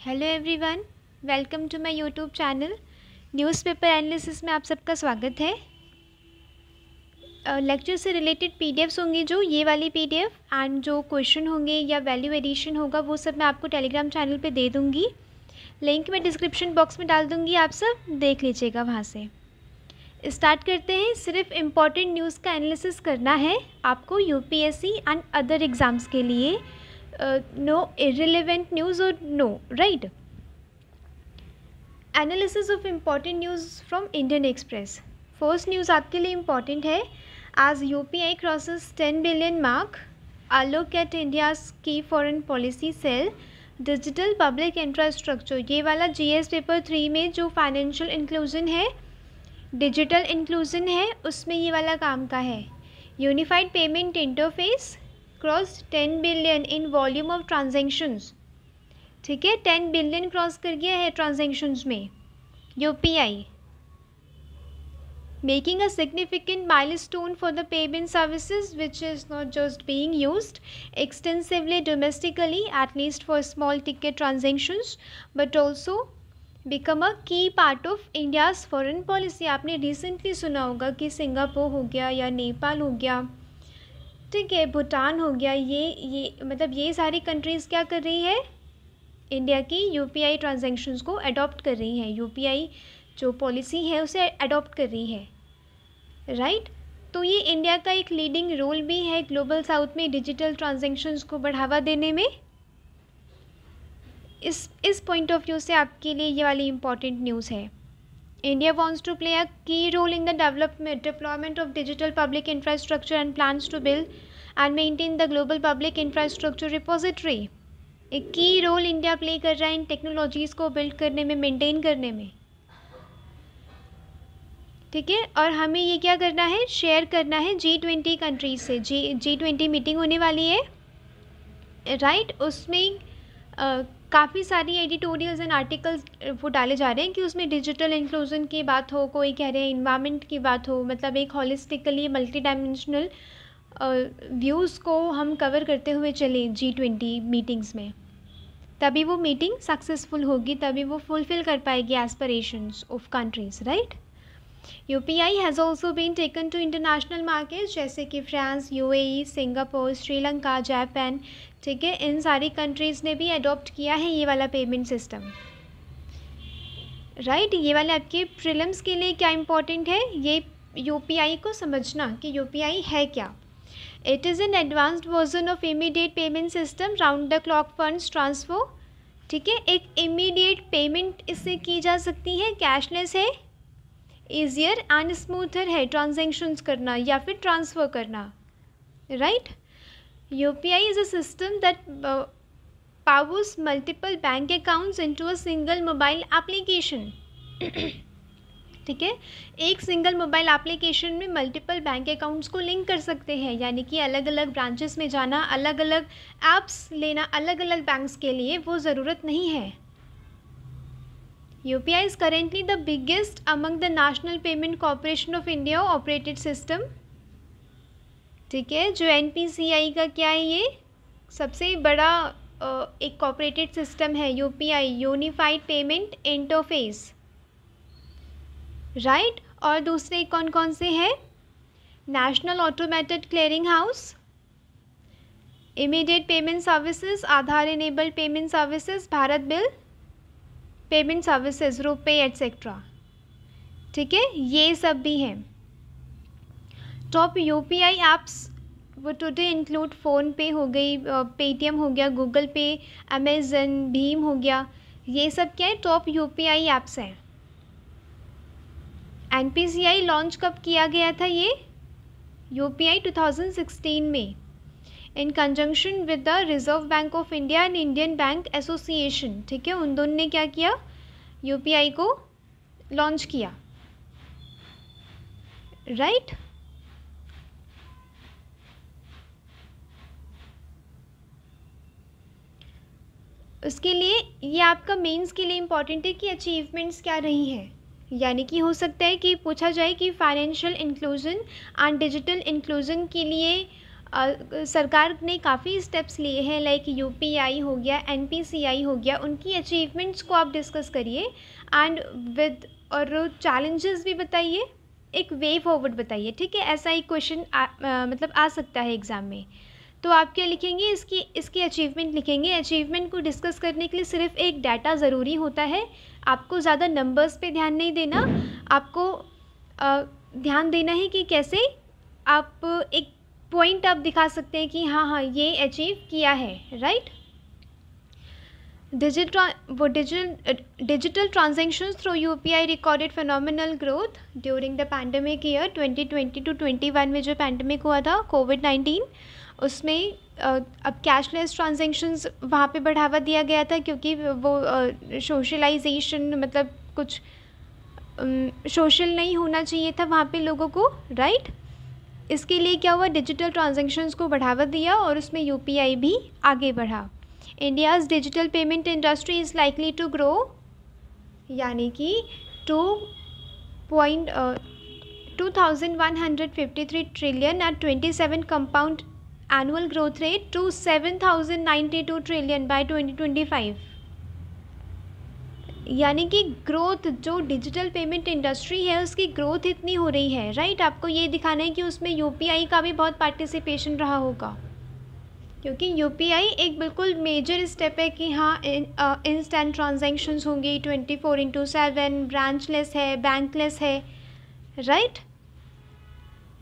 Hello everyone, welcome to my YouTube channel. Newspaper analysis में आप सबका स्वागत है। लेक्चर से रिलेटेड पीडीएफ्स होंगी, जो ये वाली पीडीएफ एंड जो क्वेश्चन होंगे या वैल्यू एडिशन होगा वो सब मैं आपको टेलीग्राम चैनल पे दे दूँगी। लिंक मैं डिस्क्रिप्शन बॉक्स में डाल दूँगी, आप सब देख लीजिएगा वहाँ से। स्टार्ट करते हैं। सिर्फ इम्पॉर्टेंट न्यूज़ का एनालिसिस करना है आपको यूपीएससी एंड अदर एग्ज़ाम्स के लिए। नो irrelevant न्यूज़ और no right. Analysis of important news from Indian Express. First news आपके लिए इम्पॉर्टेंट है। आज UPI crosses 10 billion mark, a look at India's key foreign policy cell, digital public infrastructure. ये वाला GS paper 3 में जो financial inclusion है, digital inclusion है, उसमें ये वाला काम का है। Unified payment interface cross 10 billion in volume of transactions. ठीक है, 10 बिलियन क्रॉस कर गया है ट्रांजेक्शन्स में UPI, making a significant milestone for the payment services which is not just being used extensively domestically at least for small ticket transactions but also become a key part of India's foreign policy. आपने recently सुना होगा कि Singapore हो गया या नेपाल हो गया, ठीक है, भूटान हो गया, ये मतलब ये सारी कंट्रीज़ क्या कर रही है, इंडिया की यूपीआई ट्रांजैक्शंस को अडॉप्ट कर रही हैं, यूपीआई जो पॉलिसी है उसे अडॉप्ट कर रही है, राइट। तो ये इंडिया का एक लीडिंग रोल भी है ग्लोबल साउथ में डिजिटल ट्रांजैक्शंस को बढ़ावा देने में। इस पॉइंट ऑफ व्यू से आपके लिए ये वाली इम्पॉर्टेंट न्यूज़ है। India wants to play a key role in the deployment of digital public infrastructure and plans to build and maintain the global public infrastructure repository. एक की रोल इंडिया प्ले कर रहा है इन टेक्नोलॉजीज़ को build करने में, maintain करने में, ठीक है। और हमें ये क्या करना है, शेयर करना है G20 कंट्रीज से। G20 मीटिंग होने वाली है, राइट। उसमें काफ़ी सारी एडिटोरियल्स एंड आर्टिकल्स वो डाले जा रहे हैं कि उसमें डिजिटल इंक्लूजन की बात हो, कोई कह रहे हैं इन्वायरमेंट की बात हो, मतलब एक हॉलिस्टिकली मल्टी डायमेंशनल व्यूज़ को हम कवर करते हुए चले G20 मीटिंग्स में। तभी वो मीटिंग सक्सेसफुल होगी, तभी वो फुलफ़िल कर पाएगी aspirations of countries, right. UPI has also been taken to international markets जैसे कि France, UAE, Singapore, Sri Lanka, Japan, ठीक है। इन सारी कंट्रीज़ ने भी अडॉप्ट किया है ये वाला पेमेंट सिस्टम, राइट। ये वाले आपके प्रीलिम्स के लिए क्या इम्पोर्टेंट है, ये यूपीआई को समझना कि यूपीआई है क्या। It is an advanced version of immediate payment system, round the clock funds transfer, ठीक है। एक इमीडिएट पेमेंट इससे की जा सकती है, कैशलेस है, ईजियर एंड स्मूथर है ट्रांजेक्शन्स करना या फिर ट्रांसफ़र करना, right. UPI is a system that powers multiple bank accounts into a single mobile application. ठीक है, एक सिंगल मोबाइल एप्लीकेशन में मल्टीपल बैंक अकाउंट्स को लिंक कर सकते हैं, यानी कि अलग अलग ब्रांचेस में जाना, अलग अलग ऐप्स लेना अलग अलग बैंक्स के लिए वो ज़रूरत नहीं है। UPI is currently the biggest among the National Payment Corporation of India operated system, ठीक है। जो NPCI का क्या है, ये सबसे बड़ा एक कॉपरेटेड सिस्टम है UPI, unified payment interface, right. और दूसरे कौन कौन से हैं, national automated clearing house, immediate payment services, Aadhaar enabled payment services, Bharat bill payment services, RuPay etcetera, ठीक है, ये सब भी हैं। टॉप यूपीआई ऐप्स वो टुडे इंक्लूड फ़ोनपे हो गई, पेटीएम हो गया, गूगल पे, अमेज़न, भीम हो गया, ये सब क्या है, टॉप यूपीआई ऐप्स हैं। एनपीसीआई लॉन्च कब किया गया था, ये यूपीआई 2016 में, इन conjunction with the reserve bank of India and Indian bank association, ठीक है। उन दोनों ने क्या किया, यूपीआई को लॉन्च किया, राइट। उसके लिए ये आपका मेंस के लिए इम्पॉर्टेंट है कि अचीवमेंट्स क्या रही हैं, यानी कि हो सकता है कि पूछा जाए कि financial inclusion and digital inclusion के लिए सरकार ने काफ़ी स्टेप्स लिए हैं, लाइक यूपीआई हो गया, एनपीसीआई हो गया, उनकी अचीवमेंट्स को आप डिस्कस करिए एंड विद और चैलेंजेस भी बताइए, एक वे फॉरवर्ड बताइए, ठीक है। ऐसा ही क्वेश्चन मतलब आ सकता है एग्ज़ाम में। तो आप क्या लिखेंगे, इसकी अचीवमेंट लिखेंगे। अचीवमेंट को डिस्कस करने के लिए सिर्फ एक डाटा ज़रूरी होता है, आपको ज़्यादा नंबर्स पे ध्यान नहीं देना, आपको ध्यान देना है कि कैसे आप एक पॉइंट आप दिखा सकते हैं कि हाँ ये अचीव किया है, right. Digital transactions through UPI recorded phenomenal growth during the pandemic year 2020 to 21 में जो पैंडमिक हुआ था कोविड-19, उसमें अब कैशलेस ट्रांजेक्शन्स वहाँ पे बढ़ावा दिया गया था, क्योंकि वो सोशलाइजेशन मतलब कुछ सोशल नहीं होना चाहिए था वहाँ पे लोगों को, राइट। इसके लिए क्या हुआ, डिजिटल ट्रांजेक्शन्स को बढ़ावा दिया और उसमें यूपीआई भी आगे बढ़ा। India's digital payment industry is likely to grow, यानी कि 2,153 trillion at 27 compound annual growth rate to 7,092 trillion by 2025। यानी कि ग्रोथ, जो डिजिटल पेमेंट इंडस्ट्री है उसकी ग्रोथ इतनी हो रही है, राइट। आपको ये दिखाना है कि उसमें यूपीआई का भी बहुत पार्टिसिपेशन रहा होगा, क्योंकि यूपीआई एक बिल्कुल मेजर स्टेप है कि हाँ इंस्टेंट ट्रांजैक्शंस होंगी 24/7, ब्रांचलेस है, बैंकलेस है, राइट।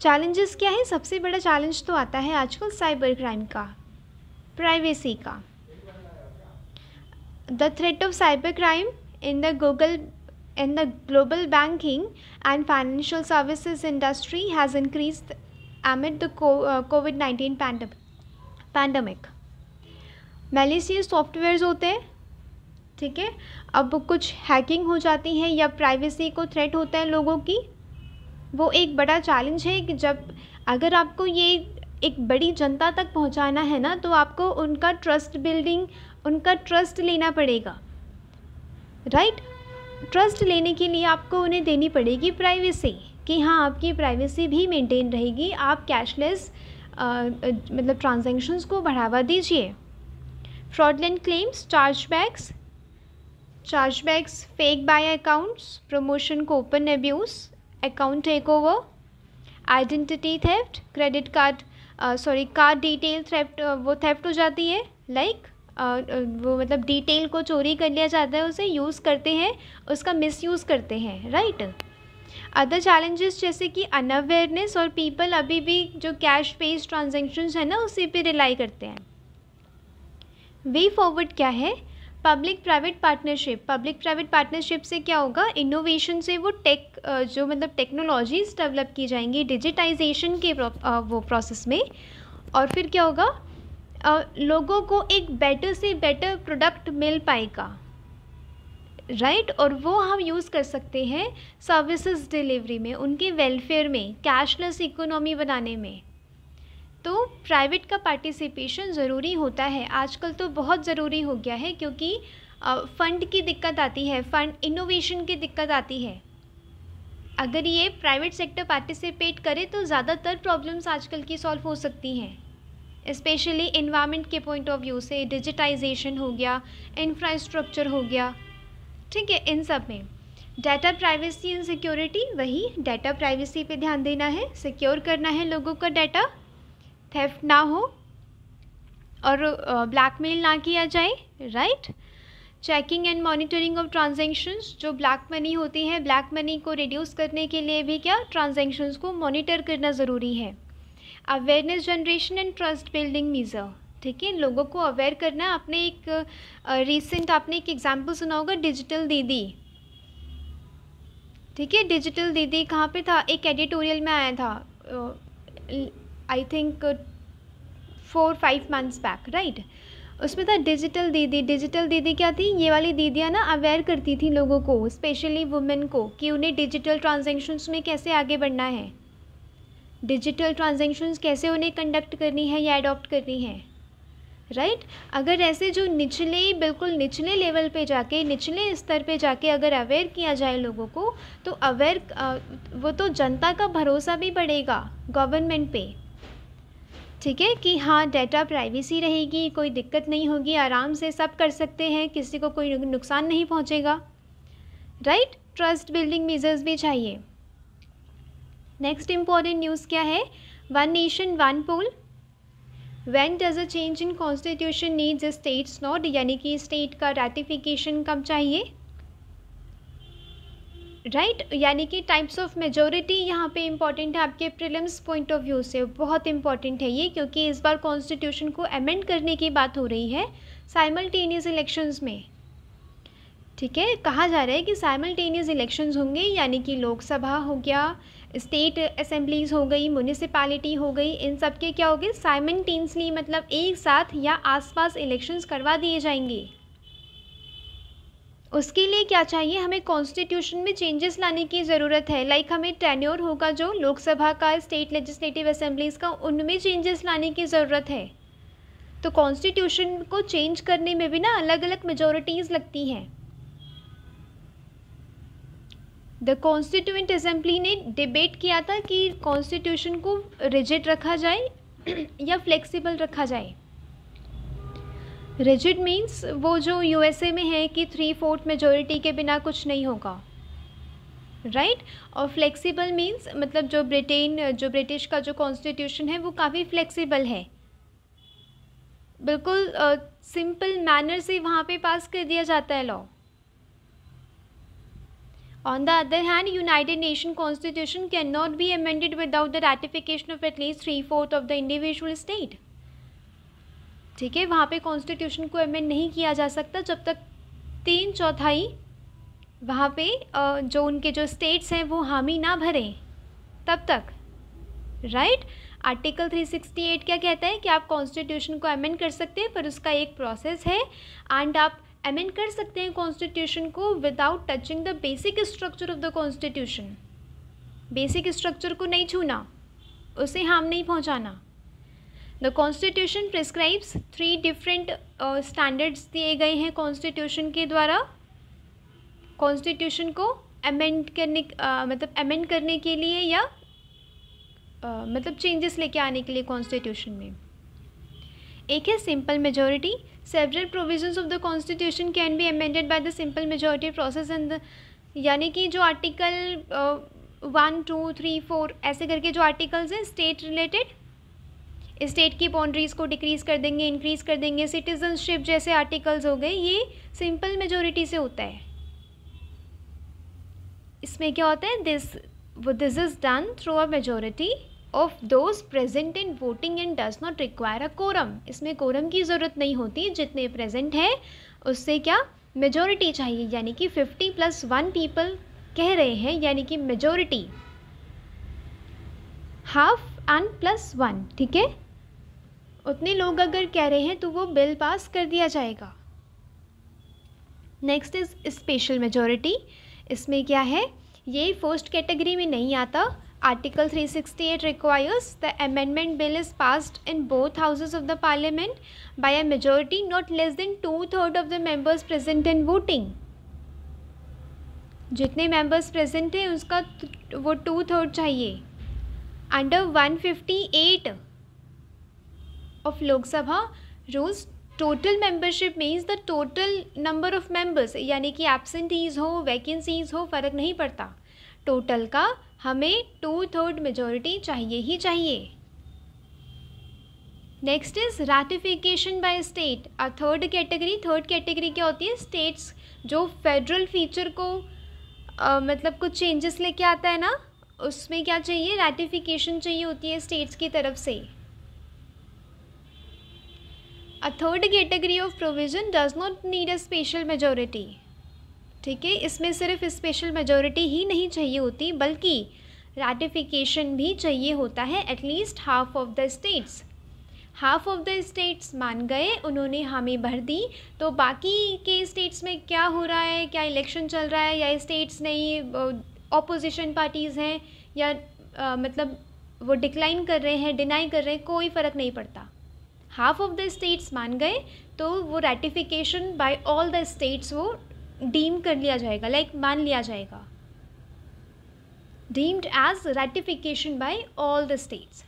चैलेंजेस क्या है, सबसे बड़ा चैलेंज तो आता है आजकल साइबर क्राइम का, प्राइवेसी का। The threat of cyber crime in the global banking and financial services industry has increased amid the COVID-19 pandemic. malicious softwares होते हैं, ठीक है। अब कुछ हैकिंग हो जाती है या प्राइवेसी को थ्रेट होता है लोगों की, वो एक बड़ा चैलेंज है कि जब अगर आपको ये एक बड़ी जनता तक पहुंचाना है ना, तो आपको उनका ट्रस्ट बिल्डिंग, उनका ट्रस्ट लेना पड़ेगा, राइट। ट्रस्ट लेने के लिए आपको उन्हें देनी पड़ेगी प्राइवेसी, कि हाँ आपकी प्राइवेसी भी मेंटेन रहेगी, आप कैशलेस मतलब ट्रांजैक्शंस को बढ़ावा दीजिए। Fraudulent claims, chargebacks, fake buy accounts, promotion coupon abuse, account takeover, identity theft, credit card detail theft, वो थेफ्ट हो जाती है, लाइक वो मतलब डिटेल को चोरी कर लिया जाता है, उसे यूज़ करते हैं, उसका मिसयूज़ करते हैं, राइट। अदर चैलेंजेस जैसे कि अनअवेयरनेस, और पीपल अभी भी जो कैश बेस्ड ट्रांजैक्शंस है ना उसी पे रिलाई करते हैं। वे फॉरवर्ड क्या है, पब्लिक प्राइवेट पार्टनरशिप से क्या होगा, इनोवेशन से वो जो मतलब टेक्नोलॉजीज़ डेवलप की जाएंगी डिजिटाइजेशन के वो प्रोसेस में, और फिर क्या होगा, लोगों को एक बेटर से बेटर प्रोडक्ट मिल पाएगा, राइट। और वो हम यूज़ कर सकते हैं सर्विसेज डिलीवरी में, उनके वेलफेयर में, कैशलेस इकोनॉमी बनाने में। तो प्राइवेट का पार्टिसिपेशन ज़रूरी होता है, आजकल तो बहुत ज़रूरी हो गया है, क्योंकि फ़ंड की दिक्कत आती है, फ़ंड इनोवेशन की दिक्कत आती है। अगर ये प्राइवेट सेक्टर पार्टिसिपेट करे तो ज़्यादातर प्रॉब्लम्स आजकल की सॉल्व हो सकती हैं, स्पेशली इन्वायरमेंट के पॉइंट ऑफ व्यू से, डिजिटाइजेशन हो गया, इंफ्रास्ट्रक्चर हो गया, ठीक है। इन सब में डाटा प्राइवेसी एंड सिक्योरिटी, वही डाटा प्राइवेसी पे ध्यान देना है, सिक्योर करना है लोगों का डाटा, थेफ्ट ना हो और ब्लैकमेल ना किया जाए, right. Checking and monitoring of transactions, जो ब्लैक मनी होती है, ब्लैक मनी को रिड्यूस करने के लिए भी क्या ट्रांजैक्शंस को मॉनिटर करना ज़रूरी है। Awareness generation and trust building measure, ठीक है, लोगों को अवेयर करना। आपने एक रिसेंट आपने एक एग्जांपल सुना होगा, डिजिटल दीदी, ठीक है। डिजिटल दीदी कहाँ पे था, एक एडिटोरियल में आया था, I think 4-5 months back, right. उसमें था डिजिटल दीदी क्या थी, ये वाली दीदियाँ ना अवेयर करती थी लोगों को, स्पेशली वुमेन को, कि उन्हें डिजिटल ट्रांजैक्शंस में कैसे आगे बढ़ना है, डिजिटल ट्रांजैक्शंस कैसे उन्हें कंडक्ट करनी है या अडॉप्ट करनी है, राइट। अगर ऐसे जो बिल्कुल निचले लेवल पे जाके, निचले स्तर पे जाके अगर अवेयर किया जाए लोगों को, तो वो तो जनता का भरोसा भी बढ़ेगा गवर्नमेंट पे, ठीक है, कि हाँ डाटा प्राइवेसी रहेगी, कोई दिक्कत नहीं होगी, आराम से सब कर सकते हैं, किसी को कोई नुकसान नहीं पहुंचेगा, राइट। ट्रस्ट बिल्डिंग मेजर्स भी चाहिए। नेक्स्ट इम्पॉर्टेंट न्यूज़ क्या है, one nation one poll. When does a change in constitution needs states note, यानी कि स्टेट का रैटिफिकेशन कब चाहिए, राइट यानी कि टाइप्स ऑफ मेजोरिटी यहाँ पे इम्पॉर्टेंट है आपके प्रीलिम्स पॉइंट ऑफ व्यू से, बहुत इंपॉर्टेंट है ये, क्योंकि इस बार कॉन्स्टिट्यूशन को अमेंड करने की बात हो रही है साइमल्टेनियस इलेक्शंस में। ठीक है, कहा जा रहा है कि साइमल्टेनियस इलेक्शंस होंगे, यानी कि लोकसभा हो गया, स्टेट असेंबलीज हो गई, म्यूनिसिपैलिटी हो गई, इन सब के क्या होंगे साइमल्टेनियसली, मतलब एक साथ या आसपास इलेक्शंस करवा दिए जाएंगे। उसके लिए क्या चाहिए, हमें कॉन्स्टिट्यूशन में चेंजेस लाने की ज़रूरत है। लाइक हमें टेन्योर होगा जो लोकसभा का, स्टेट लेजिस्लेटिव असेंबलीज़ का, उनमें चेंजेस लाने की ज़रूरत है। तो कॉन्स्टिट्यूशन को चेंज करने में भी ना अलग अलग मेजोरिटीज़ लगती हैं। द कॉन्स्टिट्यूएंट असेंबली ने डिबेट किया था कि कॉन्स्टिट्यूशन को रिजिड रखा जाए या फ्लेक्सिबल रखा जाए। रिजिड मीन्स वो जो यूएसए में है कि 3/4 मेजोरिटी के बिना कुछ नहीं होगा, राइट और फ्लेक्सिबल मीन्स मतलब जो ब्रिटिश का जो कॉन्स्टिट्यूशन है वो काफ़ी फ्लेक्सिबल है, बिल्कुल सिंपल मैनर से वहाँ पे पास कर दिया जाता है law. On the other hand, united nation constitution can not be amended without the ratification of at least 3/4 of the individual state. ठीक है, वहाँ पे कॉन्स्टिट्यूशन को अमेंड नहीं किया जा सकता जब तक 3/4 वहाँ पे जो उनके जो स्टेट्स हैं वो हामी ना भरें तब तक, राइट। आर्टिकल 368 क्या कहता है कि आप कॉन्स्टिट्यूशन को अमेंड कर सकते हैं, पर उसका एक प्रोसेस है, एंड आप अमेंड कर सकते हैं कॉन्स्टिट्यूशन को without touching the basic structure of the constitution. Basic structure को नहीं छूना, उसे हार्म नहीं पहुँचाना। The constitution prescribes 3 different standards दिए गए हैं कॉन्स्टिट्यूशन के द्वारा कॉन्स्टिट्यूशन को अमेंड करने के लिए या मतलब चेंजेस लेके आने के लिए कॉन्स्टिट्यूशन में। एक है simple majority, several provisions of the constitution can be amended by the simple majority process, and यानी कि जो आर्टिकल 1, 2, 3, 4 ऐसे करके जो आर्टिकल्स हैं स्टेट रिलेटेड, स्टेट की बाउंड्रीज़ को डिक्रीज़ कर देंगे, इंक्रीज़ कर देंगे, सिटीजनशिप जैसे आर्टिकल्स हो गए, ये सिंपल मेजोरिटी से होता है। इसमें क्या होता है, this is done through a majority of those present in voting and does not require a quorum. इसमें कोरम की ज़रूरत नहीं होती, जितने प्रेजेंट है उससे क्या मेजोरिटी चाहिए, यानी कि 50+1 पीपल कह रहे हैं, यानी कि मेजोरिटी हाफ एंड +1, ठीक है, उतने लोग अगर कह रहे हैं तो वो बिल पास कर दिया जाएगा। Next is special majority. इसमें क्या है, ये फर्स्ट कैटेगरी में नहीं आता। Article 368 requires the amendment bill is passed in both houses of the parliament by a majority not less than 2/3 of the members present in voting. जितने members present हैं उसका वो 2/3 चाहिए। Under 158 of Lok Sabha rules, total membership means the total number of members, यानी कि absentees हो vacancies हो फ़र्क नहीं पड़ता, टोटल का हमें 2/3 मेजोरिटी चाहिए ही चाहिए। Next is ratification by state, third category क्या होती है, स्टेट्स जो फेडरल फीचर को मतलब कुछ चेंजेस लेके आता है ना, उसमें क्या चाहिए, रैटिफिकेशन चाहिए होती है स्टेट्स की तरफ से। A third category of provision does not need a special majority। ठीक है, इसमें सिर्फ स्पेशल मेजोरिटी ही नहीं चाहिए होती, बल्कि रैटिफिकेशन भी चाहिए होता है at least half of the states. Half of the states मान गए, उन्होंने हामी भर दी, तो बाकी के स्टेट्स में क्या हो रहा है, क्या इलेक्शन चल रहा है या स्टेट्स नहीं ऑपोजिशन पार्टीज़ हैं या मतलब वो डिक्लाइन कर रहे हैं, डिनाई कर रहे हैं, कोई फ़र्क नहीं पड़ता। हाफ ऑफ द स्टेट्स मान गए तो वो ratification by all the states वो डीम कर लिया जाएगा, लाइक मान लिया जाएगा, deemed as ratification by all the states.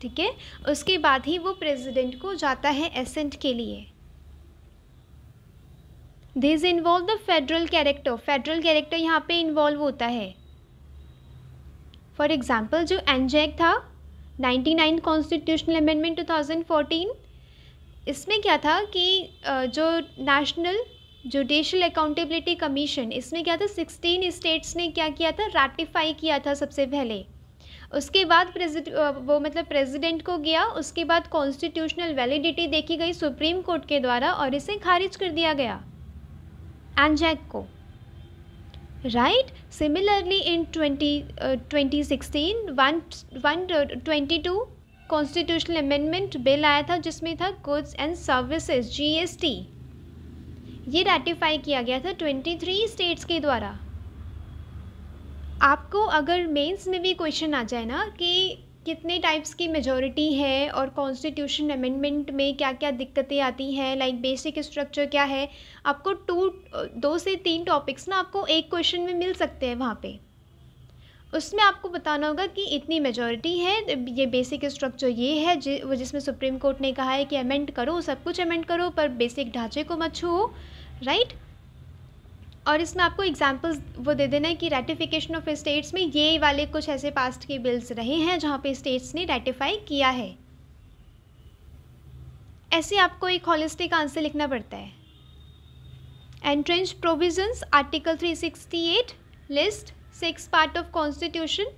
ठीक है, उसके बाद ही वो प्रेसिडेंट को जाता है एसेंट के लिए। This involve the federal character, federal character यहाँ पे इन्वॉल्व होता है। फॉर एग्जाम्पल जो एनजैक था 99 कॉन्स्टिट्यूशनल अमेंडमेंट 2014, इसमें क्या था कि जो नेशनल जुडिशल अकाउंटेबिलिटी कमीशन, इसमें क्या था 16 स्टेट्स ने क्या किया था, रैटिफाई किया था सबसे पहले। उसके बाद प्रेसिडेंट को गया, उसके बाद कॉन्स्टिट्यूशनल वैलिडिटी देखी गई सुप्रीम कोर्ट के द्वारा और इसे खारिज कर दिया गया एनजैक को, right. Similarly in 2016 122 constitutional amendment bill आया था जिसमें था गुड्स एंड सर्विसेज GST, ये रैटिफाई किया गया था 23 स्टेट्स के द्वारा। आपको अगर मेंस में भी क्वेश्चन आ जाए ना कि कितने टाइप्स की मेजॉरिटी है और कॉन्स्टिट्यूशन अमेंडमेंट में क्या क्या दिक्कतें आती हैं, लाइक बेसिक स्ट्रक्चर क्या है, आपको 2 से 3 टॉपिक्स ना आपको एक क्वेश्चन में मिल सकते हैं वहाँ पे। उसमें आपको बताना होगा कि इतनी मेजॉरिटी है, ये बेसिक स्ट्रक्चर ये है जिसमें सुप्रीम कोर्ट ने कहा है कि अमेंड करो, सब कुछ अमेंड करो पर बेसिक ढांचे को मत छुओ, राइट। और इसमें आपको एग्जांपल्स वो दे देना है कि रैटिफिकेशन ऑफ स्टेट्स में ये वाले कुछ ऐसे पास्ट के बिल्स रहे हैं जहाँ पे स्टेट्स ने रैटिफाई किया है। ऐसे आपको एक हॉलिस्टिक आंसर लिखना पड़ता है। Entrench provisions article 368 list 6 part of constitution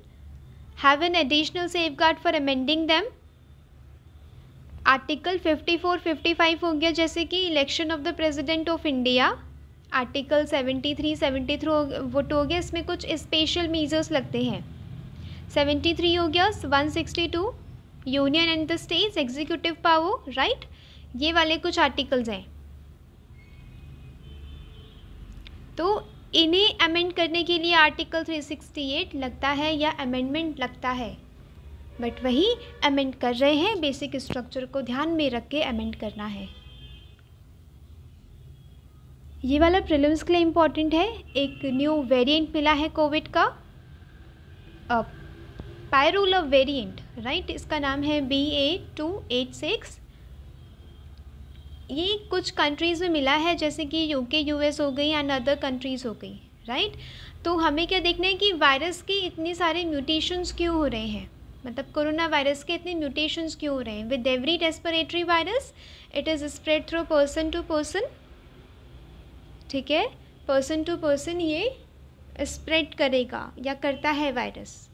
have an additional safeguard for amending them. Article 54 55 हो गया जैसे कि election of the president of India. Article 73 73 vote हो गया, इसमें कुछ स्पेशल मीजर्स लगते हैं। 73 हो गया 162 union and the states executive power, right. ये वाले कुछ आर्टिकल्स हैं। तो इन्हें अमेंड करने के लिए आर्टिकल 368 लगता है या अमेंडमेंट लगता है, बट वही अमेंड कर रहे हैं, बेसिक स्ट्रक्चर को ध्यान में रख के अमेंड करना है। ये वाला प्रीलिम्स के लिए इम्पॉर्टेंट है। एक न्यू वेरिएंट मिला है कोविड का, पायरोलर वेरिएंट, राइट। इसका नाम है BA.286। ये कुछ कंट्रीज़ में मिला है जैसे कि UK US हो गई एंड अदर कंट्रीज़ हो गई, राइट। तो हमें क्या देखना है कि वायरस के इतने सारे म्यूटेशंस क्यों हो रहे हैं, मतलब कोरोना वायरस के इतने म्यूटेशंस क्यों हो रहे हैं। With every respiratory virus it is spread through person to person, ठीक है, पर्सन टू पर्सन ये स्प्रेड करेगा या करता है virus.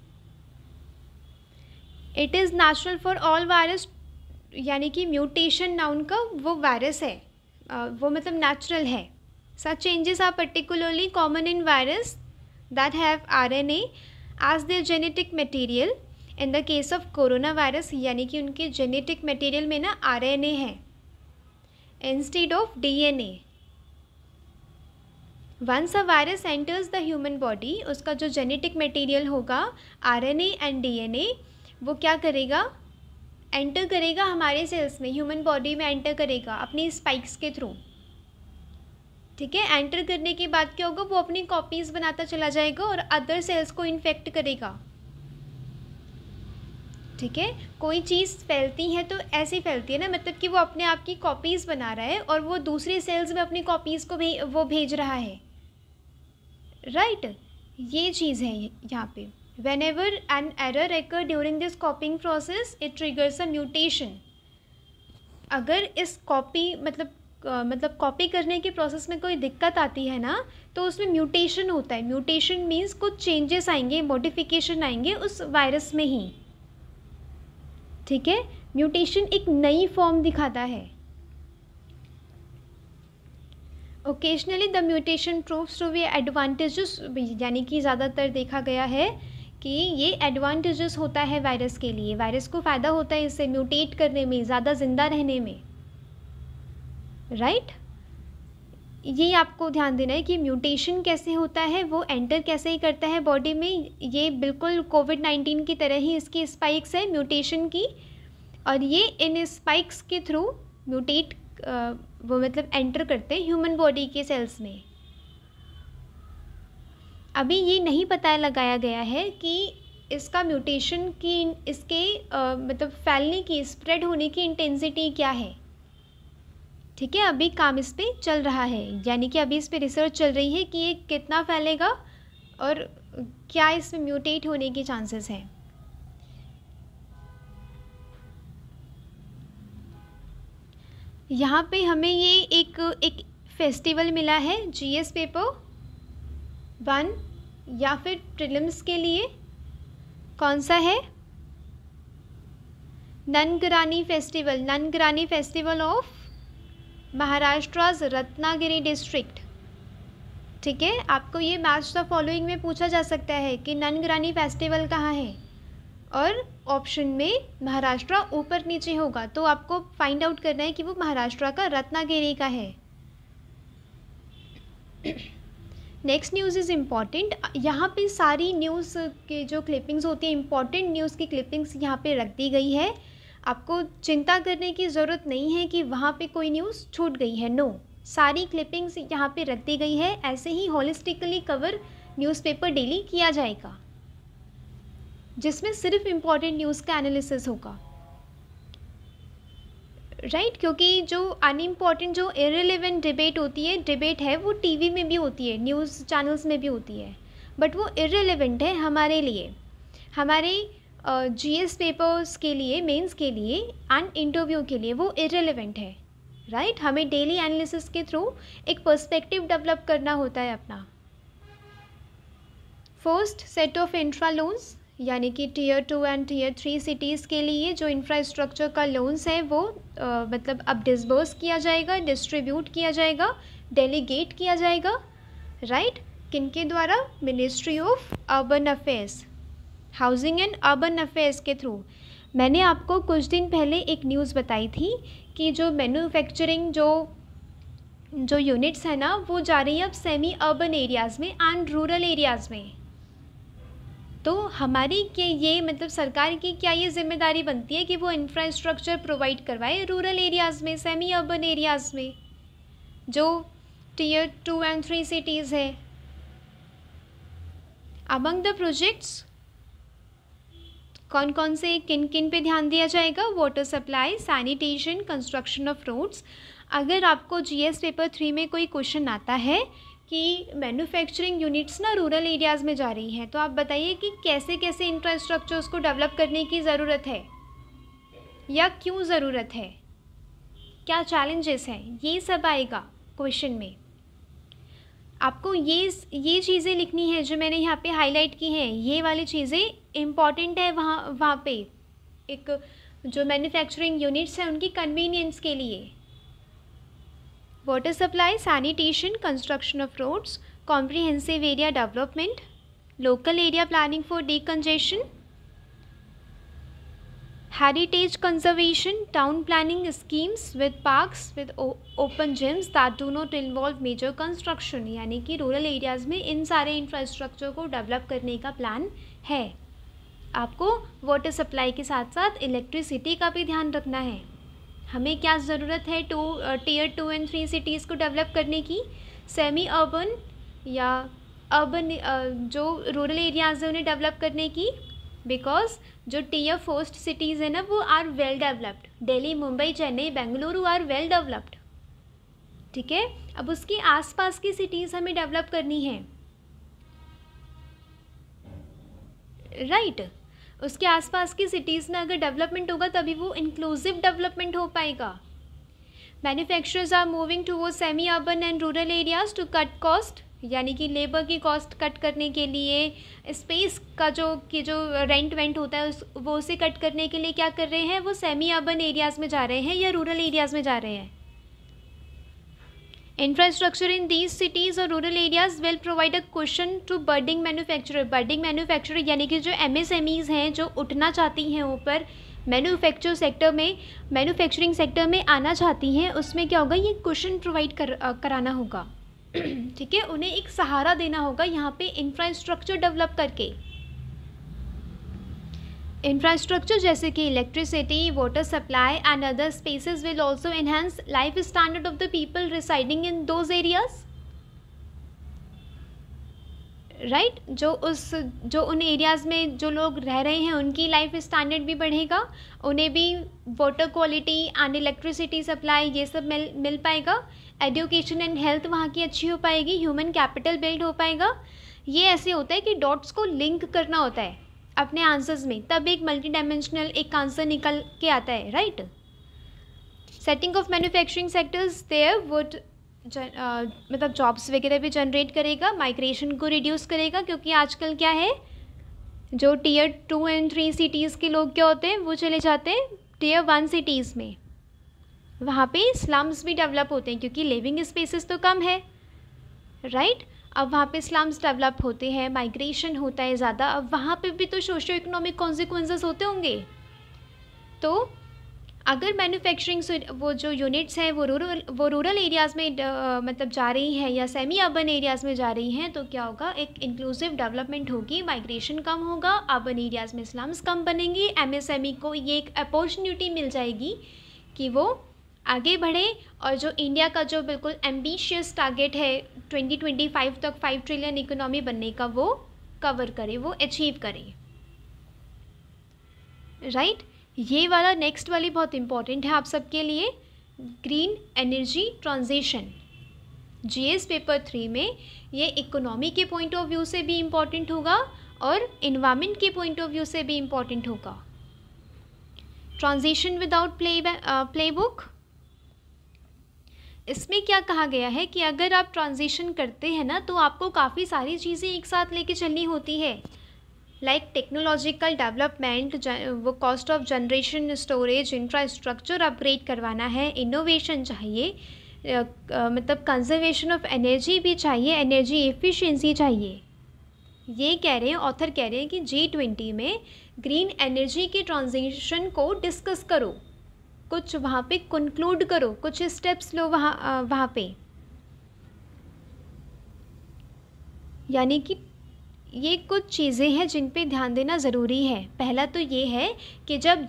It is natural for all virus, यानी कि म्यूटेशन नाउन का वो वायरस है, वो मतलब नेचुरल है। Such changes are particularly common in virus that have RNA as their genetic material. In the case of corona virus यानी कि उनके जेनेटिक मटेरियल में ना RNA है instead of DNA। Once a virus enters the human body, उसका जो genetic material होगा RNA and DNA, वो क्या करेगा, एंटर करेगा हमारे सेल्स में, ह्यूमन बॉडी में एंटर करेगा अपनी स्पाइक्स के थ्रू, ठीक है। एंटर करने के बाद क्या होगा, वो अपनी कॉपीज़ बनाता चला जाएगा और अदर सेल्स को इन्फेक्ट करेगा, ठीक है। कोई चीज़ फैलती है तो ऐसी फैलती है ना, मतलब कि वो अपने आप की कॉपीज़ बना रहा है और वो दूसरे सेल्स में अपनी कॉपीज़ को वो भेज रहा है, राइट। ये चीज़ है यहाँ पे। Whenever an error occur during this copying process, it triggers a mutation. अगर इस मतलब कॉपी करने के प्रोसेस में कोई दिक्कत आती है ना, तो उसमें म्यूटेशन होता है। म्यूटेशन मीन्स कुछ चेंजेस आएंगे, मॉडिफिकेशन आएंगे उस वायरस में ही, ठीक है। म्यूटेशन एक नई फॉर्म दिखाता है। Occasionally the mutation proves to be advantages, यानी कि ज़्यादातर देखा गया है कि ये एडवांटेजेस होता है वायरस के लिए, वायरस को फ़ायदा होता है इससे म्यूटेट करने में, ज़्यादा ज़िंदा रहने में, राइट। ये आपको ध्यान देना है कि म्यूटेशन कैसे होता है, वो एंटर कैसे ही करता है बॉडी में। ये बिल्कुल कोविड-19 की तरह ही इसकी स्पाइक्स है म्यूटेशन की, और ये इन स्पाइक्स के थ्रू म्यूटेट वो मतलब एंटर करते हैं ह्यूमन बॉडी के सेल्स में। अभी ये नहीं पता लगाया गया है कि इसका म्यूटेशन की इसके मतलब फैलने की, स्प्रेड होने की इंटेंसिटी क्या है। ठीक है, अभी काम इस पे चल रहा है, यानी कि अभी इस पे रिसर्च चल रही है कि ये कितना फैलेगा और क्या इसमें म्यूटेट होने के चांसेस हैं। यहाँ पे हमें ये एक फेस्टिवल मिला है जीएस पेपर 1 या फिर प्रीलिम्स के लिए। कौन सा है? ननगरानी फेस्टिवल ऑफ महाराष्ट्र's रत्नागिरी डिस्ट्रिक्ट। ठीक है, आपको ये मैच द फॉलोइंग में पूछा जा सकता है कि ननगरानी फेस्टिवल कहाँ है, और ऑप्शन में महाराष्ट्र ऊपर नीचे होगा, तो आपको फाइंड आउट करना है कि वो महाराष्ट्र का रत्नागिरी का है। Next news is important. यहाँ पे सारी न्यूज़ के जो क्लिपिंग्स होती है, इम्पॉर्टेंट न्यूज़ की क्लिपिंग्स यहाँ पे रख दी गई है। आपको चिंता करने की ज़रूरत नहीं है कि वहाँ पे कोई न्यूज़ छूट गई है, नो, सारी क्लिपिंग्स यहाँ पे रख दी गई है। ऐसे ही होलिस्टिकली कवर न्यूज़पेपर डेली किया जाएगा, जिसमें सिर्फ इम्पॉर्टेंट न्यूज़ का एनालिसिस होगा, राइट क्योंकि जो अनइम्पॉर्टेंट, जो इररिलेवेंट डिबेट है वो टीवी में भी होती है, न्यूज़ चैनल्स में भी होती है, बट वो इररिलेवेंट है हमारे लिए, हमारे जीएस पेपर्स के लिए, मेंस के लिए एंड इंटरव्यू के लिए वो इररिलेवेंट है, राइट। हमें डेली एनालिसिस के थ्रू एक पर्सपेक्टिव डेवलप करना होता है अपना। First set of infra loans, यानी कि टीयर 2 एंड टीयर 3 सिटीज़ के लिए जो इंफ्रास्ट्रक्चर का लोन्स है वो मतलब अब डिसबर्स किया जाएगा, डिस्ट्रीब्यूट किया जाएगा, डेलीगेट किया जाएगा, राइट। किनके द्वारा? Ministry of urban affairs, housing and urban affairs के थ्रू। मैंने आपको कुछ दिन पहले एक न्यूज़ बताई थी कि जो मैन्युफैक्चरिंग जो यूनिट्स है ना, वो जा रही है अब सेमी अर्बन एरियाज़ में एंड रूरल एरियाज़ में। तो हमारी ये मतलब सरकार की क्या ये जिम्मेदारी बनती है कि वो इंफ्रास्ट्रक्चर प्रोवाइड करवाए रूरल एरियाज़ में, सेमी अर्बन एरियाज़ में, जो टीयर 2 एंड 3 सिटीज़ है। अमंग द प्रोजेक्ट्स कौन कौन से, किन किन पे ध्यान दिया जाएगा? Water supply, sanitation, construction of roads. अगर आपको जीएस पेपर 3 में कोई क्वेश्चन आता है कि मैन्युफैक्चरिंग यूनिट्स ना रूरल एरियाज़ में जा रही हैं, तो आप बताइए कि कैसे कैसे इंफ्रास्ट्रक्चर्स को डेवलप करने की ज़रूरत है या क्यों ज़रूरत है, क्या चैलेंजेस हैं, ये सब आएगा क्वेश्चन में। आपको ये चीज़ें लिखनी है जो मैंने यहाँ पे हाईलाइट की हैं, ये वाली चीज़ें इम्पॉर्टेंट है वहाँ पे एक जो मैन्युफैक्चरिंग यूनिट्स हैं उनकी कन्वीनियंस के लिए। Water supply, sanitation, construction of roads, comprehensive area development, local area planning for decongestion, heritage conservation, town planning schemes with parks with open gyms that do not involve major construction। यानी कि rural areas में इन सारे infrastructure को develop करने का plan है। आपको water supply के साथ साथ इलेक्ट्रिसिटी का भी ध्यान रखना है। हमें क्या ज़रूरत है टीयर 2 एंड 3 सिटीज़ को डेवलप करने की, सेमी अर्बन या अर्बन जो रूरल एरियाज़ हैं उन्हें डेवलप करने की, बिकॉज जो टीयर 4 सिटीज़ है ना वो are well developed. Delhi, Mumbai, Chennai, Bengaluru are well developed, ठीक है। अब उसके आसपास की सिटीज़ हमें डेवलप करनी है, राइट। उसके आसपास की सिटीज़ में अगर डेवलपमेंट होगा तभी वो इंक्लूसिव डेवलपमेंट हो पाएगा। Manufacturers are moving toward semi urban and rural areas to cut cost, यानी कि लेबर की कॉस्ट कट करने के लिए, स्पेस का जो रेंट होता है वो उसे कट करने के लिए क्या कर रहे हैं, वो सेमी अर्बन एरियाज़ में जा रहे हैं या रूरल एरियाज़ में जा रहे हैं। इंफ्रास्ट्रक्चर इन दीज सिटीज़ और rural areas will provide a question to budding manufacturer यानी कि जो MSMEs हैं जो उठना चाहती हैं ऊपर, मैन्युफैक्चरिंग सेक्टर में आना चाहती हैं, उसमें क्या होगा, ये क्वेश्चन प्रोवाइड कराना होगा, ठीक है। उन्हें एक सहारा देना होगा यहाँ पे इंफ्रास्ट्रक्चर डेवलप करके। इंफ्रास्ट्रक्चर जैसे कि electricity, water supply and other spaces will also enhance life standard of the people residing in those areas, right, जो उन एरियाज़ में जो लोग रह रहे हैं उनकी लाइफ स्टैंडर्ड भी बढ़ेगा, उन्हें भी water quality and electricity supply ये सब मिल पाएगा, एजुकेशन एंड हेल्थ वहाँ की अच्छी हो पाएगी, ह्यूमन कैपिटल बिल्ड हो पाएगा। ये ऐसे होता है कि डॉट्स को लिंक करना होता है अपने आंसर्स में, तब एक मल्टी डायमेंशनल एक आंसर निकल के आता है, right. Setting of manufacturing sectors there would मतलब जॉब्स वगैरह भी जनरेट करेगा, माइग्रेशन को रिड्यूस करेगा, क्योंकि आजकल क्या है, जो टियर 2 एंड 3 सिटीज़ के लोग क्या होते हैं वो चले जाते हैं टियर 1 सिटीज़ में, वहाँ पे स्लम्स भी डेवलप होते हैं क्योंकि लिविंग स्पेसेस तो कम है, राइट। अब वहाँ पे स्लम्स डेवलप होते हैं, माइग्रेशन होता है ज़्यादा, अब वहाँ पे भी तो सोशो इकोनॉमिक कॉन्सिक्वेंसेस होते होंगे। तो अगर मैन्युफैक्चरिंग वो जो यूनिट्स हैं वो रूरल एरियाज़ में मतलब जा रही हैं या सेमी अर्बन एरियाज़ में जा रही हैं, तो क्या होगा, एक इंक्लूसिव डेवलपमेंट होगी, माइग्रेशन कम होगा, अर्बन एरियाज़ में स्लम्स कम बनेंगी, एमएसएमई को ये एक अपॉर्चुनिटी मिल जाएगी कि वो आगे बढ़े और जो इंडिया का जो बिल्कुल एम्बिशियस टारगेट है 2025 तक 5 ट्रिलियन इकोनॉमी बनने का वो कवर करे, वो अचीव करे, राइट। ये वाला नेक्स्ट वाली बहुत इंपॉर्टेंट है आप सबके लिए, green energy transition. GS paper 3 में ये इकोनॉमी के पॉइंट ऑफ व्यू से भी इम्पॉर्टेंट होगा और इन्वायरमेंट के पॉइंट ऑफ व्यू से भी इम्पॉर्टेंट होगा। ट्रांजिशन विदाउट प्ले बुक, इसमें क्या कहा गया है कि अगर आप ट्रांजिशन करते हैं ना तो आपको काफ़ी सारी चीज़ें एक साथ लेके चलनी होती है, लाइक टेक्नोलॉजिकल डेवलपमेंट, वो cost of generation, storage, infrastructure upgrade करवाना है, इनोवेशन चाहिए, मतलब कंजर्वेशन ऑफ एनर्जी भी चाहिए, एनर्जी एफिशिएंसी चाहिए। ये कह रहे हैं, ऑथर कह रहे हैं कि G20 में ग्रीन एनर्जी के ट्रांजिशन को डिस्कस करो, कुछ वहाँ पे कंक्लूड करो, कुछ स्टेप्स लो वहाँ पे, यानी कि ये कुछ चीज़ें हैं जिन पे ध्यान देना ज़रूरी है। पहला तो ये है कि जब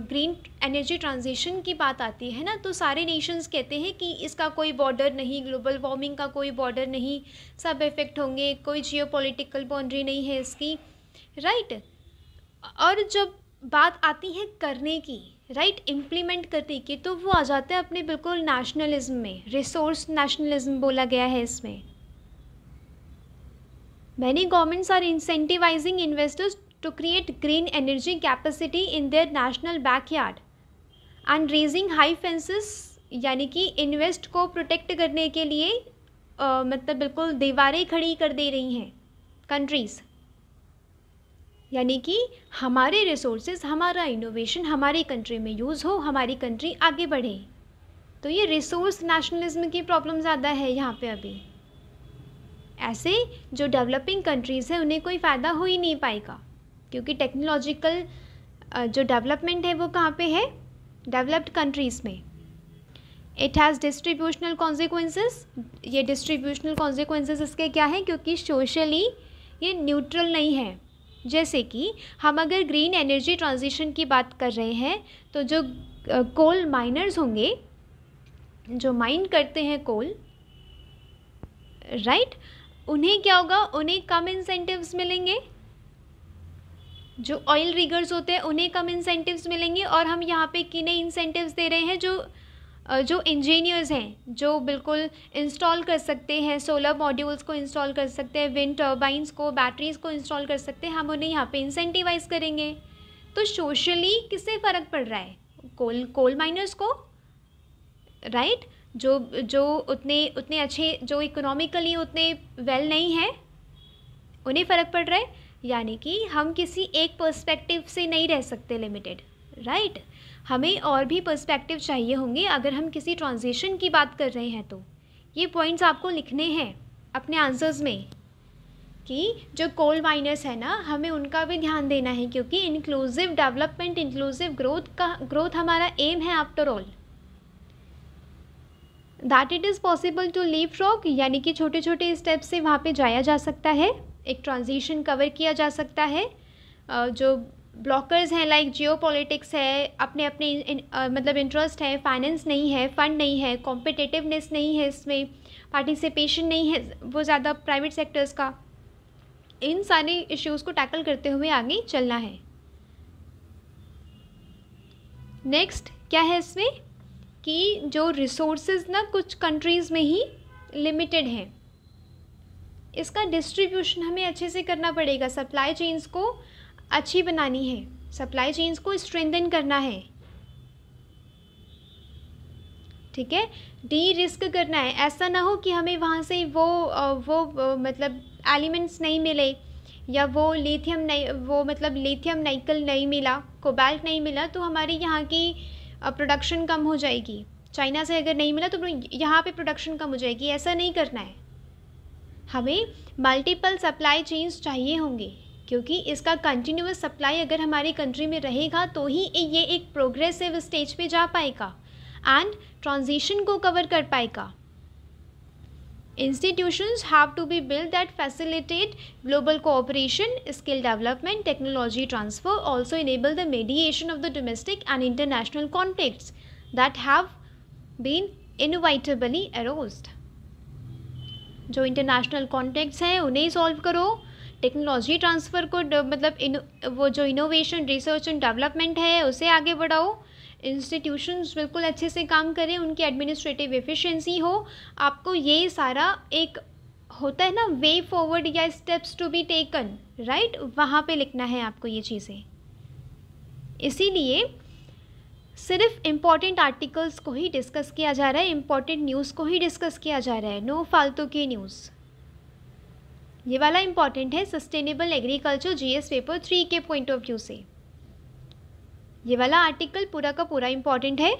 ग्रीन एनर्जी ट्रांजिशन की बात आती है ना, तो सारे नेशंस कहते हैं कि इसका कोई बॉर्डर नहीं, ग्लोबल वार्मिंग का कोई बॉर्डर नहीं, सब इफ़ेक्ट होंगे, कोई जियोपॉलिटिकल बाउंड्री नहीं है इसकी, राइट। और जब बात आती है करने की, राइट, इम्प्लीमेंट करने की, तो वो आ जाते हैं अपने बिल्कुल नेशनलिज्म में, रिसोर्स नेशनलिज्म बोला गया है इसमें। Many governments are incentivizing investors to create green energy capacity in their national backyard and raising high fences, यानी कि इन्वेस्ट को प्रोटेक्ट करने के लिए मतलब बिल्कुल दीवारें खड़ी कर दे रही हैं कंट्रीज़, यानी कि हमारे रिसोर्सेज, हमारा इनोवेशन हमारी कंट्री में यूज़ हो, हमारी कंट्री आगे बढ़े। तो ये रिसोर्स नेशनलिज्म की प्रॉब्लम ज़्यादा है यहाँ पे अभी। ऐसे जो डेवलपिंग कंट्रीज़ हैं उन्हें कोई फ़ायदा हो ही नहीं पाएगा, क्योंकि टेक्नोलॉजिकल जो डेवलपमेंट है वो कहाँ पे है, डेवलप्ड कंट्रीज़ में। इट हैज़ डिस्ट्रीब्यूशनल कॉन्सिक्वेंसेस, ये डिस्ट्रीब्यूशनल कॉन्सिक्वेंसेस इसके क्या हैं, क्योंकि सोशली ये न्यूट्रल नहीं है। जैसे कि हम अगर ग्रीन एनर्जी ट्रांजिशन की बात कर रहे हैं, तो जो कोल माइनर्स होंगे, जो माइन करते हैं कोल, राइट, उन्हें क्या होगा, उन्हें कम इंसेंटिव्स मिलेंगे। जो ऑयल रिगर्स होते हैं उन्हें कम इंसेंटिव्स मिलेंगे, और हम यहाँ पे किन्हें इंसेंटिव्स दे रहे हैं, जो इंजीनियर्स हैं, जो बिल्कुल इंस्टॉल कर सकते हैं, सोलर मॉड्यूल्स को इंस्टॉल कर सकते हैं, विंड टर्बाइंस को, बैटरीज़ को इंस्टॉल कर सकते हैं, हम उन्हें यहाँ पे इंसेंटिवाइज करेंगे। तो सोशली किससे फ़र्क पड़ रहा है, कोल माइनर्स को, राइट, जो उतने अच्छे, जो इकोनॉमिकली उतने वेल नहीं है, उन्हें फ़र्क पड़ रहा है। यानी कि हम किसी एक पर्सपेक्टिव से नहीं रह सकते लिमिटेड, राइट, हमें और भी पर्सपेक्टिव चाहिए होंगे अगर हम किसी ट्रांजिशन की बात कर रहे हैं। तो ये पॉइंट्स आपको लिखने हैं अपने आंसर्स में कि जो कोल माइनर्स है ना, हमें उनका भी ध्यान देना है, क्योंकि इंक्लूसिव डेवलपमेंट, इंक्लूसिव ग्रोथ हमारा एम है after all. That it is possible to leapfrog, यानी कि छोटे छोटे स्टेप से वहाँ पे जाया जा सकता है, एक ट्रांजिशन कवर किया जा सकता है। जो ब्लॉकर्स हैं लाइक जियोपॉलिटिक्स है, अपने अपने मतलब इंटरेस्ट है, फाइनेंस नहीं है, फंड नहीं है, कॉम्पिटिटिवनेस नहीं है, इसमें पार्टिसिपेशन नहीं है वो ज़्यादा प्राइवेट सेक्टर्स का। इन सारे इश्यूज़ को टैकल करते हुए आगे चलना है। नेक्स्ट क्या है इसमें कि जो रिसोर्सेज ना कुछ कंट्रीज़ में ही लिमिटेड हैं, इसका डिस्ट्रीब्यूशन हमें अच्छे से करना पड़ेगा। सप्लाई चेन्स को अच्छी बनानी है, सप्लाई चेन्स को स्ट्रेंथन करना है, ठीक है, डी रिस्क करना है। ऐसा ना हो कि हमें वहाँ से वो मतलब एलिमेंट्स नहीं मिले, या वो लिथियम नहीं, वो मतलब लिथियम निकल नहीं मिला, कोबाल्ट नहीं मिला, तो हमारी यहाँ की प्रोडक्शन कम हो जाएगी। चाइना से अगर नहीं मिला तो यहाँ पे प्रोडक्शन कम हो जाएगी। ऐसा नहीं करना है, हमें मल्टीपल सप्लाई चेन्स चाहिए होंगे, क्योंकि इसका कंटिन्यूअस सप्लाई अगर हमारी कंट्री में रहेगा तो ही ये एक प्रोग्रेसिव स्टेज पे जा पाएगा एंड ट्रांजिशन को कवर कर पाएगा। Institutions have to be built that facilitate global cooperation, skill development, technology transfer, also enable the mediation of the domestic and international conflicts that have been inevitably aroused. जो international contacts हैं उन्हें solve करो, technology transfer को मतलब वो जो innovation, research and development है उसे आगे बढ़ाओ, इंस्टीट्यूशंस बिल्कुल अच्छे से काम करें, उनकी एडमिनिस्ट्रेटिव एफिशिएंसी हो। आपको ये सारा एक होता है ना वे फॉरवर्ड या steps to be taken, right, वहाँ पे लिखना है आपको ये चीज़ें। इसीलिए सिर्फ इम्पॉर्टेंट आर्टिकल्स को ही डिस्कस किया जा रहा है, इम्पॉर्टेंट न्यूज़ को ही डिस्कस किया जा रहा है, नो फालतू की न्यूज़। ये वाला इम्पॉर्टेंट है सस्टेनेबल एग्रीकल्चर जीएस पेपर 3 के पॉइंट ऑफ व्यू से। ये वाला आर्टिकल पूरा का पूरा इम्पॉर्टेंट है,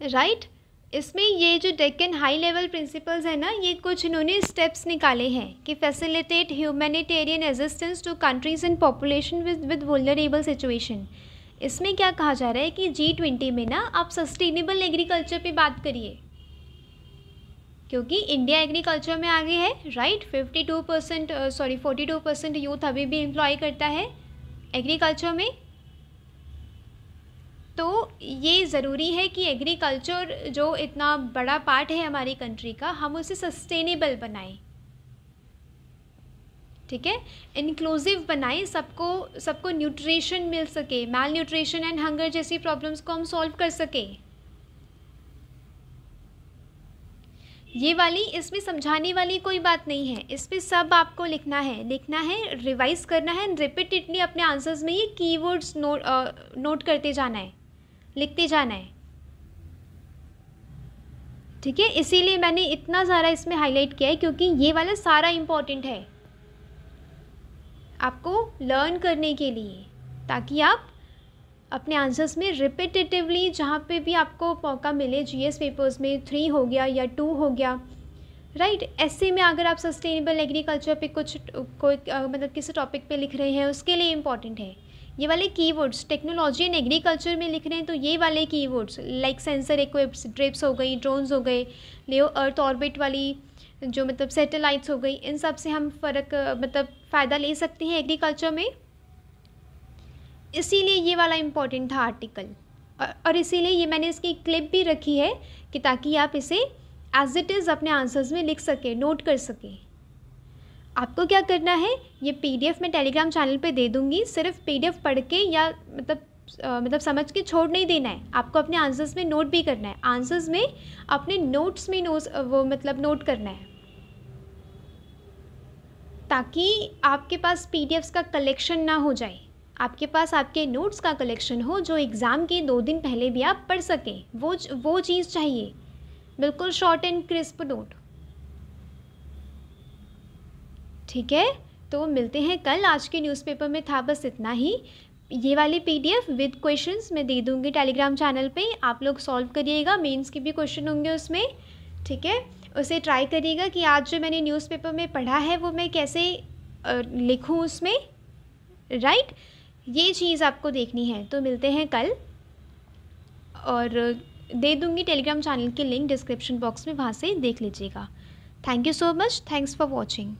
राइट। इसमें ये जो डेक्कन हाई लेवल प्रिंसिपल्स है ना, ये कुछ इन्होंने स्टेप्स निकाले हैं कि facilitate humanitarian assistance to countries and population with vulnerable situation. इसमें क्या कहा जा रहा है कि G20 में ना आप सस्टेनेबल एग्रीकल्चर पे बात करिए, क्योंकि इंडिया एग्रीकल्चर में आगे है, राइट। 42% यूथ अभी भी एम्प्लॉय करता है एग्रीकल्चर में। तो ये ज़रूरी है कि एग्रीकल्चर जो इतना बड़ा पार्ट है हमारी कंट्री का, हम उसे सस्टेनेबल बनाएं, ठीक है, इंक्लूसिव बनाएं, सबको न्यूट्रिशन मिल सके, मैल न्यूट्रिशन एंड हंगर जैसी प्रॉब्लम्स को हम सॉल्व कर सके। ये वाली इसमें समझाने वाली कोई बात नहीं है, इस पर सब आपको लिखना है, रिवाइज करना है, रिपीटेडली अपने आंसर्स में ये कीवर्ड्स नोट करते जाना है, लिखते जाना है, ठीक है। इसीलिए मैंने इतना सारा इसमें हाईलाइट किया है, क्योंकि ये वाला सारा इम्पॉर्टेंट है आपको लर्न करने के लिए, ताकि आप अपने आंसर्स में रिपीटेटिवली जहाँ पे भी आपको मौका मिले, जीएस पेपर्स में 3 हो गया या 2 हो गया, राइट, ऐसे में अगर आप सस्टेनेबल एग्रीकल्चर पे कोई मतलब किसी टॉपिक पे लिख रहे हैं, उसके लिए इम्पॉर्टेंट है ये वाले कीवर्ड्स। टेक्नोलॉजी एंड एग्रीकल्चर में लिख रहे हैं तो ये वाले कीवर्ड्स लाइक सेंसर इक्विप्स, ड्रिप्स हो गई, ड्रोन्स हो गए, लियो अर्थ ऑर्बिट वाली जो मतलब सैटेलाइट्स हो गई, इन सब से हम मतलब फ़ायदा ले सकते हैं एग्रीकल्चर में। इसीलिए ये वाला इम्पॉर्टेंट था आर्टिकल, और इसीलिए ये मैंने इसकी क्लिप भी रखी है कि ताकि आप इसे एज इट इज़ अपने आंसर्स में लिख सकें, नोट कर सकें। आपको क्या करना है, ये पीडीएफ मैं टेलीग्राम चैनल पे दे दूँगी, सिर्फ पीडीएफ पढ़ के या मतलब समझ के छोड़ नहीं देना है, आपको अपने आंसर्स में नोट भी करना है, आंसर्स में अपने नोट्स में नोट करना है, ताकि आपके पास पीडीएफ्स का कलेक्शन ना हो जाए, आपके पास आपके नोट्स का कलेक्शन हो जो एग्ज़ाम के 2 दिन पहले भी आप पढ़ सकें। वो चीज़ चाहिए, बिल्कुल शॉर्ट एंड क्रिस्प नोट, ठीक है। तो मिलते हैं कल। आज के न्यूज़पेपर में था बस इतना ही। ये वाली पीडीएफ विद क्वेश्चंस मैं दे दूँगी टेलीग्राम चैनल पे, आप लोग सॉल्व करिएगा, मेंस के भी क्वेश्चन होंगे उसमें, ठीक है। उसे ट्राई करिएगा कि आज जो मैंने न्यूज़पेपर में पढ़ा है वो मैं कैसे लिखूँ उसमें, राइट, ये चीज़ आपको देखनी है। तो मिलते हैं कल, और दे दूँगी टेलीग्राम चैनल की लिंक डिस्क्रिप्शन बॉक्स में, वहाँ से देख लीजिएगा। Thank you so much, thanks for watching.